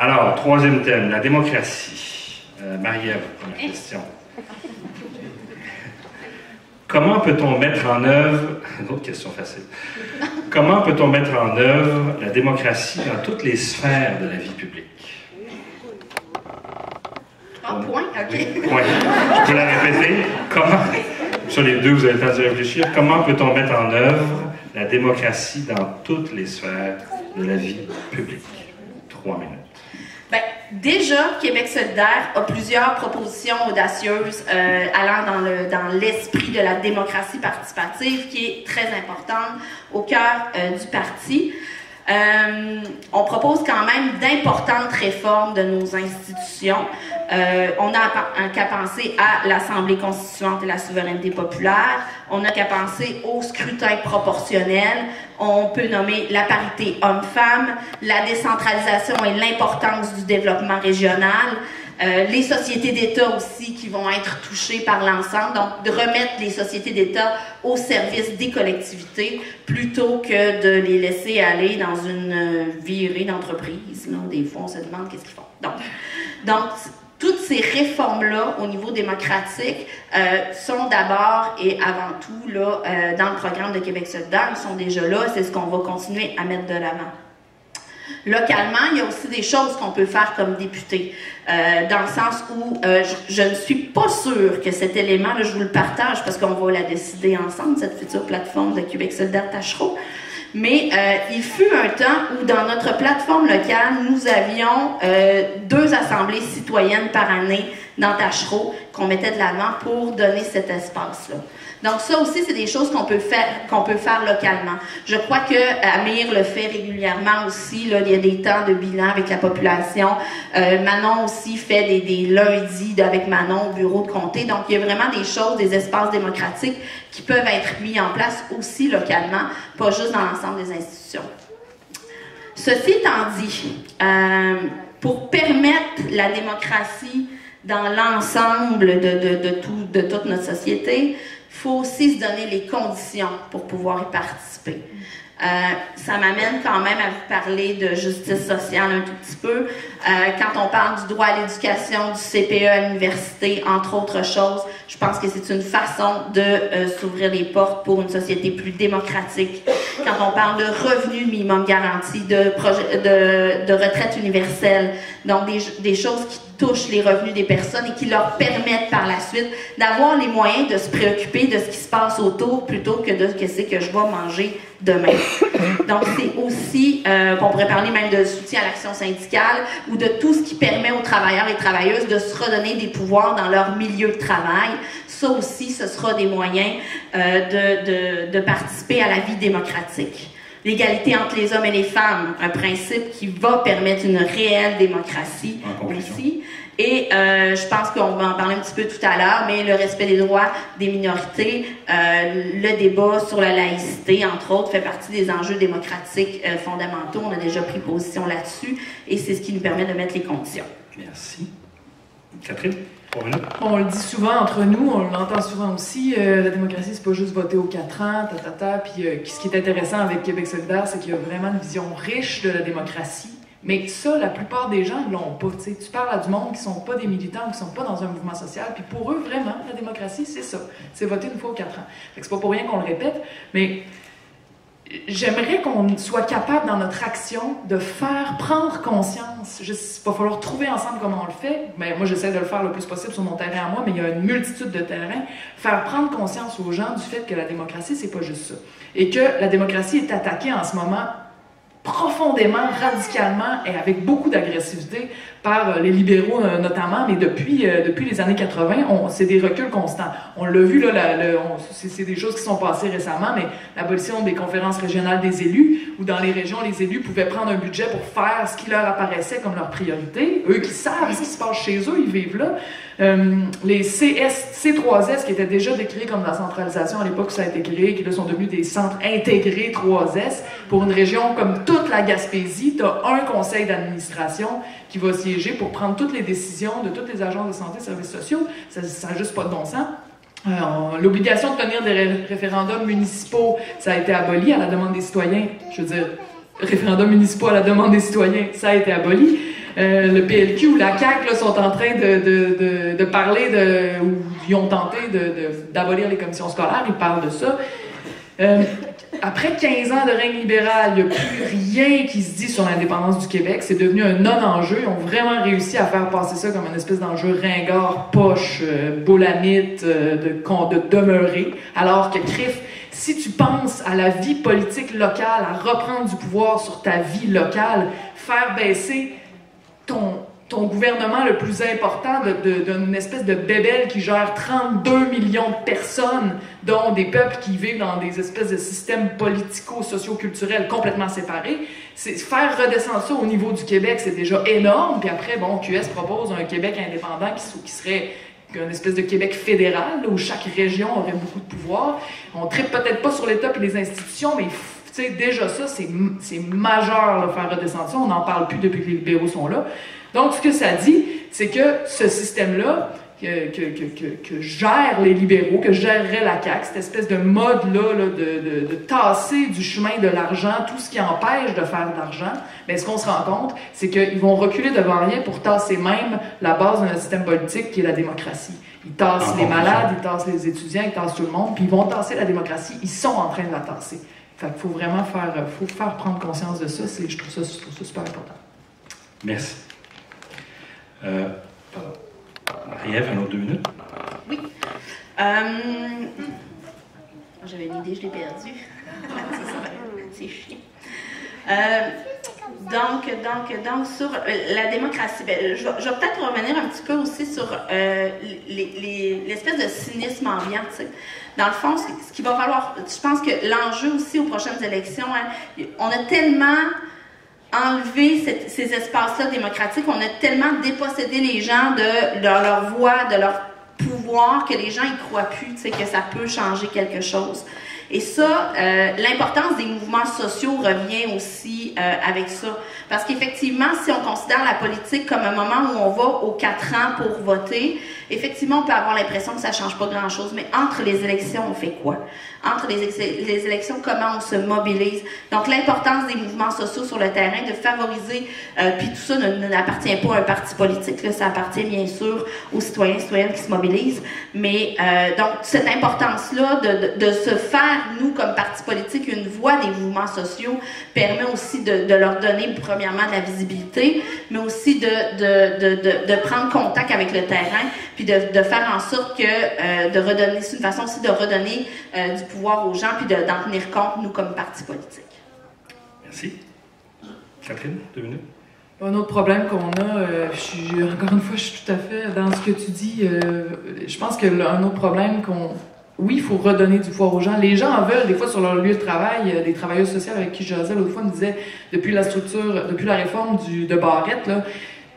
Alors, troisième thème, la démocratie. Marie-Ève, première question. Comment peut-on mettre en œuvre, une autre question facile, comment peut-on mettre en œuvre la démocratie dans toutes les sphères de la vie publique? Point, ok. Oui, je peux la répéter. Comment, sur les deux, vous avez le temps de réfléchir. Comment peut-on mettre en œuvre la démocratie dans toutes les sphères de la vie publique? 3 minutes. Bien, déjà, Québec solidaire a plusieurs propositions audacieuses allant dans l'esprit de la démocratie participative qui est très importante au cœur du parti. On propose quand même d'importantes réformes de nos institutions. On n'a qu'à penser à l'Assemblée constituante et la souveraineté populaire. On n'a qu'à penser au scrutin proportionnel. On peut nommer la parité homme-femme, la décentralisation et l'importance du développement régional. Les sociétés d'État aussi qui vont être touchées par l'ensemble, donc de remettre les sociétés d'État au service des collectivités plutôt que de les laisser aller dans une virée d'entreprise. Des fois, on se demande qu'est-ce qu'ils font. Donc toutes ces réformes-là au niveau démocratique sont d'abord et avant tout là, dans le programme de Québec solidaire, ils sont déjà là, c'est ce qu'on va continuer à mettre de l'avant. Localement, il y a aussi des choses qu'on peut faire comme député, dans le sens où je ne suis pas sûre que cet élément, là, je vous le partage parce qu'on va la décider ensemble, cette future plateforme de Québec solidaire Tachereau, mais il fut un temps où dans notre plateforme locale, nous avions 2 assemblées citoyennes par année dans Tachereau qu'on mettait de l'avant pour donner cet espace-là. Donc ça aussi, c'est des choses qu'on peut faire localement. Je crois que Amir le fait régulièrement aussi. Là, il y a des temps de bilan avec la population. Manon aussi fait des lundis avec Manon au bureau de comté. Donc il y a vraiment des choses, des espaces démocratiques qui peuvent être mis en place aussi localement, pas juste dans l'ensemble des institutions. Ceci étant dit, pour permettre la démocratie dans l'ensemble de toute notre société, il faut aussi se donner les conditions pour pouvoir y participer. Ça m'amène quand même à vous parler de justice sociale un tout petit peu. Quand on parle du droit à l'éducation, du CPE à l'université, entre autres choses, je pense que c'est une façon de s'ouvrir les portes pour une société plus démocratique. Quand on parle de revenu minimum garanti, de retraite universelle, donc des choses qui touchent les revenus des personnes et qui leur permettent par la suite d'avoir les moyens de se préoccuper de ce qui se passe autour plutôt que de ce que je vais manger demain. Donc c'est aussi, on pourrait parler même de soutien à l'action syndicale ou de tout ce qui permet aux travailleurs et travailleuses de se redonner des pouvoirs dans leur milieu de travail. Ça aussi, ce sera des moyens de participer à la vie démocratique. L'égalité entre les hommes et les femmes, un principe qui va permettre une réelle démocratie aussi. Et je pense qu'on va en parler un petit peu tout à l'heure, mais le respect des droits des minorités, le débat sur la laïcité, entre autres, fait partie des enjeux démocratiques fondamentaux. On a déjà pris position là-dessus et c'est ce qui nous permet de mettre les conditions. Merci. Catherine? On le dit souvent entre nous, on l'entend souvent aussi, la démocratie, c'est pas juste voter aux 4 ans, puis ce qui est intéressant avec Québec solidaire, c'est qu'il y a vraiment une vision riche de la démocratie, mais ça, la plupart des gens ne l'ont pas. T'sais. Tu parles à du monde qui sont pas des militants ou qui sont pas dans un mouvement social, puis pour eux, vraiment, la démocratie, c'est ça, c'est voter une fois aux 4 ans. Fait que c'est pas pour rien qu'on le répète, mais j'aimerais qu'on soit capable, dans notre action, de faire prendre conscience. Il va falloir trouver ensemble comment on le fait. Mais moi, j'essaie de le faire le plus possible sur mon terrain à moi, mais il y a une multitude de terrains. Faire prendre conscience aux gens du fait que la démocratie, c'est pas juste ça. Et que la démocratie est attaquée en ce moment profondément, radicalement et avec beaucoup d'agressivité par les libéraux notamment, mais depuis les années 80, c'est des reculs constants. On l'a vu, là, c'est des choses qui sont passées récemment, mais l'abolition des conférences régionales des élus, où dans les régions, les élus pouvaient prendre un budget pour faire ce qui leur apparaissait comme leur priorité. Eux qui savent ce qui se passe chez eux, ils vivent là. Les C3S, qui étaient déjà décriés comme la centralisation à l'époque où ça a été créé, qui là sont devenus des centres intégrés 3S, pour une région comme toute la Gaspésie, tu as un conseil d'administration qui va siéger pour prendre toutes les décisions de toutes les agences de santé et services sociaux. Ça n'a juste pas de bon sens. L'obligation de tenir des référendums municipaux, ça a été aboli à la demande des citoyens. Je veux dire, référendums municipaux à la demande des citoyens, ça a été aboli. le PLQ ou la CAQ là, sont en train de parler ou ils ont tenté d'abolir les commissions scolaires, ils parlent de ça. Après 15 ans de règne libéral, il n'y a plus rien qui se dit sur l'indépendance du Québec. C'est devenu un non-enjeu. Ils ont vraiment réussi à faire passer ça comme une espèce d'enjeu ringard, poche, bolamite, de demeurer. Alors que, crif, si tu penses à la vie politique locale, à reprendre du pouvoir sur ta vie locale, faire baisser ton gouvernement le plus important d'une espèce de bébelle qui gère 32 millions de personnes, dont des peuples qui vivent dans des espèces de systèmes politico-socio-culturels complètement séparés, faire redescendre ça au niveau du Québec, c'est déjà énorme. Puis après, bon, QS propose un Québec indépendant qui serait une espèce de Québec fédéral, là, où chaque région aurait beaucoup de pouvoir. On ne tripe peut-être pas sur l'État et les institutions, mais tu sais, déjà ça, c'est majeur, là, faire redescendre ça. On n'en parle plus depuis que les libéraux sont là. Donc, ce que ça dit, c'est que ce système-là, que gèrent les libéraux, que gérerait la CAQ, cette espèce de mode-là de tasser du chemin de l'argent tout ce qui empêche de faire de l'argent, bien, ce qu'on se rend compte, c'est qu'ils vont reculer devant rien pour tasser même la base de notre système politique qui est la démocratie. Ils tassent les malades, ils tassent les étudiants, ils tassent tout le monde, puis ils vont tasser la démocratie. Ils sont en train de la tasser. Fait qu'il faut vraiment faire prendre conscience de ça. Je trouve ça super important. Merci. Pardon. Marie-Ève, un autre 2 minutes? Oui. J'avais une idée, je l'ai perdue. C'est chiant. Donc, sur la démocratie, ben, je vais peut-être revenir un petit peu aussi sur l'espèce de cynisme ambiant. T'sais. Dans le fond, ce qu'il va falloir, je pense que l'enjeu aussi aux prochaines élections, hein, on a tellement enlevé ces espaces-là démocratiques, on a tellement dépossédé les gens de leur voix, de leur pouvoir, que les gens y croient plus, que ça peut changer quelque chose. Et ça, l'importance des mouvements sociaux revient aussi avec ça. Parce qu'effectivement, si on considère la politique comme un moment où on va aux 4 ans pour voter, effectivement, on peut avoir l'impression que ça ne change pas grand-chose. Mais entre les élections, on fait quoi? Entre les élections, comment on se mobilise? Donc, l'importance des mouvements sociaux sur le terrain, de favoriser, puis tout ça n'appartient pas à un parti politique, là, ça appartient bien sûr aux citoyens et citoyennes qui se mobilisent. Mais donc, cette importance-là de se faire, nous, comme parti politique, une voix des mouvements sociaux permet aussi de leur donner, premièrement, de la visibilité, mais aussi de prendre contact avec le terrain, puis de faire en sorte que, de redonner, c'est une façon aussi de redonner du pouvoir aux gens, puis d'en tenir compte, nous, comme parti politique. Merci. Catherine, 2 minutes. Un autre problème qu'on a, encore une fois, je suis tout à fait dans ce que tu dis. Je pense qu'un autre problème oui, il faut redonner du pouvoir aux gens. Les gens en veulent, des fois, sur leur lieu de travail. Des travailleuses sociales avec qui je jasais l'autre fois me disaient, depuis la réforme de Barrette, là,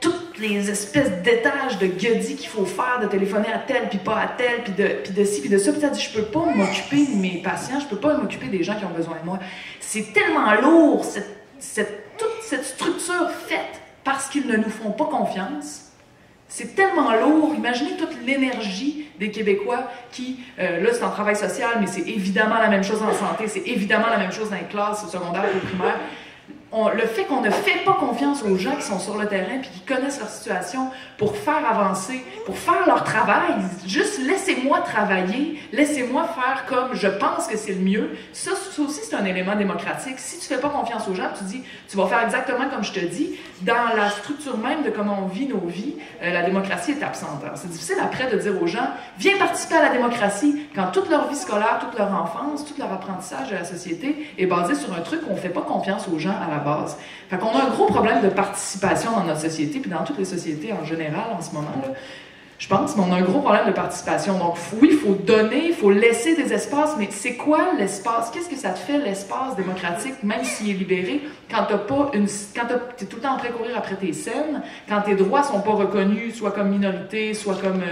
toutes les espèces d'étages de guedis qu'il faut faire, de téléphoner à tel, puis pas à tel, puis de ci, puis de ça. Puis ça dit, je peux pas m'occuper de mes patients, je peux pas m'occuper des gens qui ont besoin de moi. C'est tellement lourd, toute cette structure faite parce qu'ils ne nous font pas confiance. C'est tellement lourd. Imaginez toute l'énergie des Québécois qui, là, c'est en travail social, mais c'est évidemment la même chose en santé, c'est évidemment la même chose dans les classes secondaires ou primaires. Le fait qu'on ne fait pas confiance aux gens qui sont sur le terrain puis qui connaissent leur situation pour faire avancer, pour faire leur travail, juste laissez-moi travailler, laissez-moi faire comme je pense que c'est le mieux. Ça aussi, c'est un élément démocratique. Si tu fais pas confiance aux gens, tu dis, tu vas faire exactement comme je te dis, dans la structure même de comment on vit nos vies, la démocratie est absente. Alors, c'est difficile après de dire aux gens, viens participer à la démocratie quand toute leur vie scolaire, toute leur enfance, tout leur apprentissage de la société est basé sur un truc qu'on fait pas confiance aux gens à la base. Fait qu'on a un gros problème de participation dans notre société, puis dans toutes les sociétés en général en ce moment, là. Je pense, mais on a un gros problème de participation. Donc oui, il faut donner, il faut laisser des espaces, mais c'est quoi l'espace? Qu'est-ce que ça te fait, l'espace démocratique, même s'il est libéré, quand t'es tout le temps en train de courir après tes scènes, quand tes droits sont pas reconnus, soit comme minorité, soit comme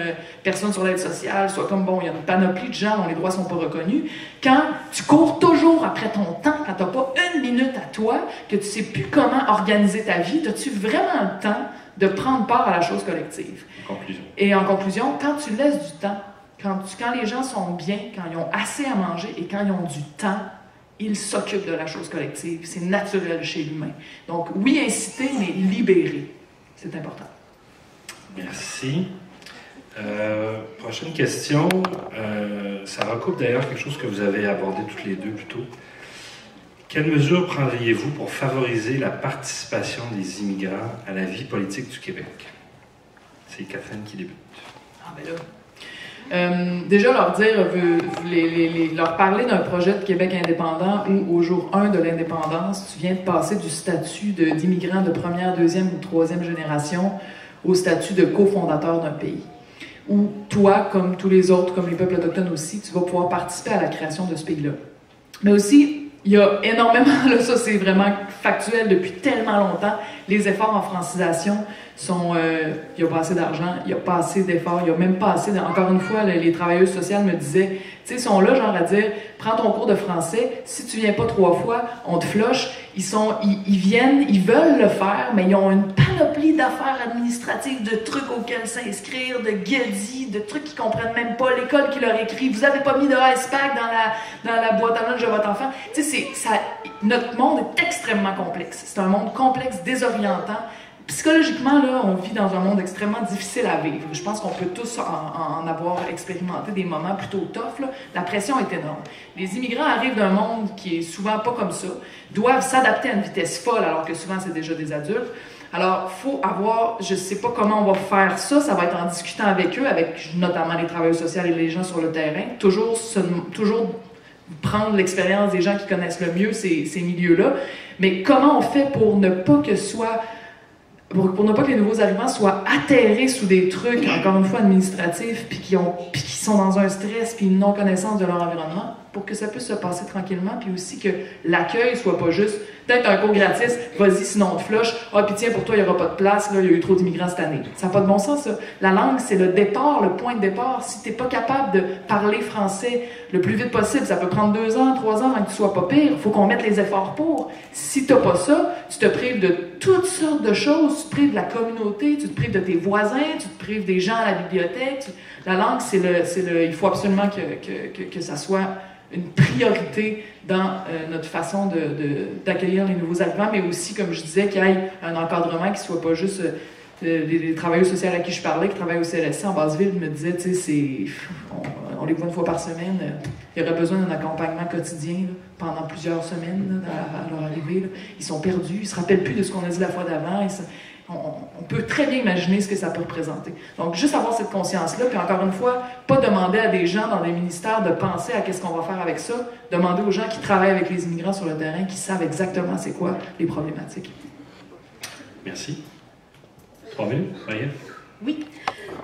personne sur l'aide sociale, soit comme, bon, il y a une panoplie de gens dont les droits sont pas reconnus, quand tu cours toujours après ton temps, quand t'as pas une minute à toi, que tu sais plus comment organiser ta vie, as-tu vraiment le temps de prendre part à la chose collective? Conclusion. Et en conclusion, quand tu laisses du temps, quand les gens sont bien, quand ils ont assez à manger et quand ils ont du temps, ils s'occupent de la chose collective. C'est naturel chez l'humain. Donc, oui, inciter, mais libérer. c'est important. Merci. Prochaine question. Ça recoupe d'ailleurs quelque chose que vous avez abordé toutes les deux plus tôt. Quelles mesures prendriez-vous pour favoriser la participation des immigrants à la vie politique du Québec? C'est Catherine qui débute. Ah ben là. Déjà leur dire, leur parler d'un projet de Québec indépendant où au jour 1 de l'indépendance, tu viens de passer du statut d'immigrant de première, deuxième ou troisième génération au statut de cofondateur d'un pays. Où toi, comme tous les autres, comme les peuples autochtones aussi, tu vas pouvoir participer à la création de ce pays-là. Mais aussi, il y a énormément, là ça c'est vraiment factuel depuis tellement longtemps, les efforts en francisation sont, il n'y a pas assez d'argent, il n'y a pas assez d'efforts, il n'y a même pas assez, encore une fois, les travailleuses sociales me disaient, tu sais, ils sont là genre à dire, prends ton cours de français, si tu viens pas 3 fois, on te floche, ils viennent, ils veulent le faire, mais ils ont une panoplie d'affaires administratives, de trucs auxquels s'inscrire, de guédis, de trucs qu'ils comprennent même pas, l'école qui leur écrit, vous avez pas mis de icepack dans la boîte à lunch de votre enfant, tu sais, notre monde est extrêmement complexe, c'est un monde complexe, désorientant. Psychologiquement, là, on vit dans un monde extrêmement difficile à vivre. Je pense qu'on peut tous en avoir expérimenté des moments plutôt tough. Là. La pression est énorme. Les immigrants arrivent d'un monde qui est souvent pas comme ça, doivent s'adapter à une vitesse folle alors que souvent c'est déjà des adultes. Alors, il faut avoir, je sais pas comment on va faire ça, ça va être en discutant avec eux, avec notamment les travailleurs sociaux et les gens sur le terrain, toujours prendre l'expérience des gens qui connaissent le mieux ces milieux-là. Mais comment on fait pour ne pas que les nouveaux arrivants soient atterrés sous des trucs, encore une fois, administratifs, puis qui sont dans un stress, puis une non-connaissance de leur environnement, pour que ça puisse se passer tranquillement, puis aussi que l'accueil soit pas juste peut-être un cours gratis, vas-y, sinon on te flush, ah, puis tiens, pour toi, il n'y aura pas de place, là, il y a eu trop d'immigrants cette année. Ça n'a pas de bon sens, ça. La langue, c'est le départ, le point de départ. Si tu n'es pas capable de parler français le plus vite possible, ça peut prendre 2 ans, 3 ans avant que tu sois pas pire, il faut qu'on mette les efforts pour. Si tu n'as pas ça, tu te prives de toutes sortes de choses, tu te prives de la communauté, tu te prives de tes voisins, tu te prives des gens à la bibliothèque. La langue, il faut absolument que ça soit une priorité dans notre façon d'accueillir les nouveaux arrivants, mais aussi, comme je disais, qu'il y ait un encadrement qui ne soit pas juste les travailleurs sociaux à qui je parlais, qui travaillent au CLSC en Basse-Ville, me disaient, tu sais, on les voit 1 fois par semaine, il y aurait besoin d'un accompagnement quotidien là, pendant plusieurs semaines là, à leur arrivée. Là. Ils sont perdus, ils ne se rappellent plus de ce qu'on a dit la fois d'avant. On peut très bien imaginer ce que ça peut représenter. Donc, juste avoir cette conscience-là, puis encore une fois, pas demander à des gens dans des ministères de penser à qu'est-ce qu'on va faire avec ça, demander aux gens qui travaillent avec les immigrants sur le terrain, qui savent exactement c'est quoi les problématiques. Merci. 3 minutes, Maria? Oui.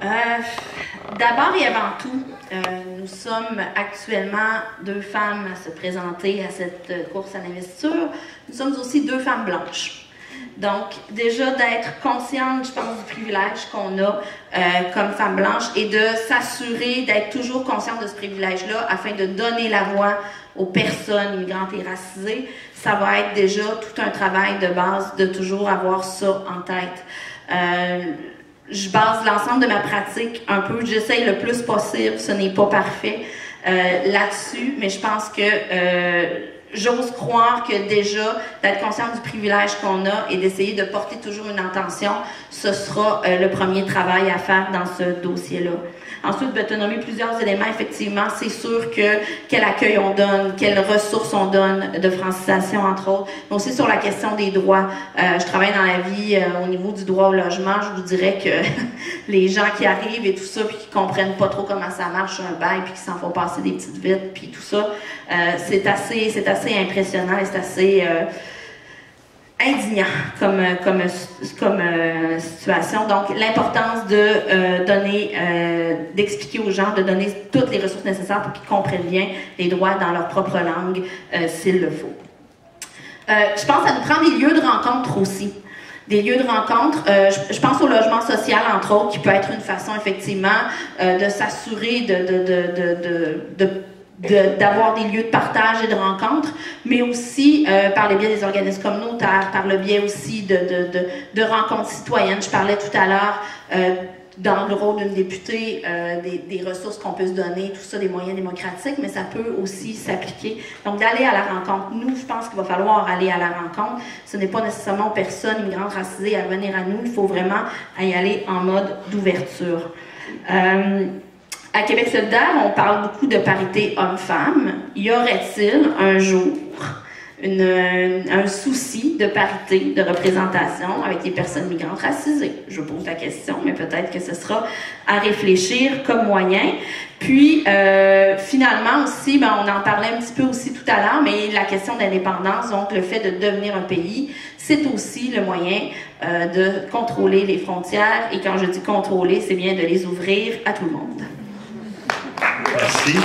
D'abord et avant tout, nous sommes actuellement 2 femmes à se présenter à cette course à l'investiture. Nous sommes aussi 2 femmes blanches. Donc, déjà d'être consciente, je pense, du privilège qu'on a comme femme blanche et de s'assurer d'être toujours consciente de ce privilège-là afin de donner la voix aux personnes immigrantes et racisées. Ça va être déjà tout un travail de base de toujours avoir ça en tête. Je base l'ensemble de ma pratique un peu, j'essaye le plus possible, ce n'est pas parfait là-dessus, mais je pense que j'ose croire que déjà, d'être consciente du privilège qu'on a et d'essayer de porter toujours une intention, ce sera le premier travail à faire dans ce dossier-là. Ensuite, tu as nommé plusieurs éléments. Effectivement, c'est sûr que quel accueil on donne, quelles ressources on donne de francisation, entre autres. Mais aussi sur la question des droits. Je travaille dans la vie au niveau du droit au logement. Je vous dirais que les gens qui arrivent et tout ça, puis qui comprennent pas trop comment ça marche un bail, puis qui s'en font passer des petites vitres, puis tout ça, c'est assez impressionnant et c'est assez indignant comme situation. Donc, l'importance de donner, d'expliquer aux gens, de donner toutes les ressources nécessaires pour qu'ils comprennent bien les droits dans leur propre langue, s'il le faut. Je pense que ça nous prend des lieux de rencontre aussi. Des lieux de rencontre, je pense au logement social, entre autres, qui peut être une façon, effectivement, de s'assurer d'avoir des lieux de partage et de rencontre, mais aussi par le biais des organismes communautaires, par le biais aussi de rencontres citoyennes. Je parlais tout à l'heure dans le rôle d'une députée, des ressources qu'on peut se donner, tout ça, des moyens démocratiques, mais ça peut aussi s'appliquer. Donc, d'aller à la rencontre. Nous, je pense qu'il va falloir aller à la rencontre. Ce n'est pas nécessairement aux personnes immigrantes racisées à venir à nous. Il faut vraiment y aller en mode d'ouverture. À Québec solidaire, on parle beaucoup de parité homme-femme. Y aurait-il un jour un souci de parité, de représentation avec les personnes migrantes racisées? Je pose la question, mais peut-être que ce sera à réfléchir comme moyen. Puis, finalement aussi, on en parlait un petit peu aussi tout à l'heure, mais la question d'indépendance, donc le fait de devenir un pays, c'est aussi le moyen de contrôler les frontières. Et quand je dis contrôler, c'est bien de les ouvrir à tout le monde. Merci.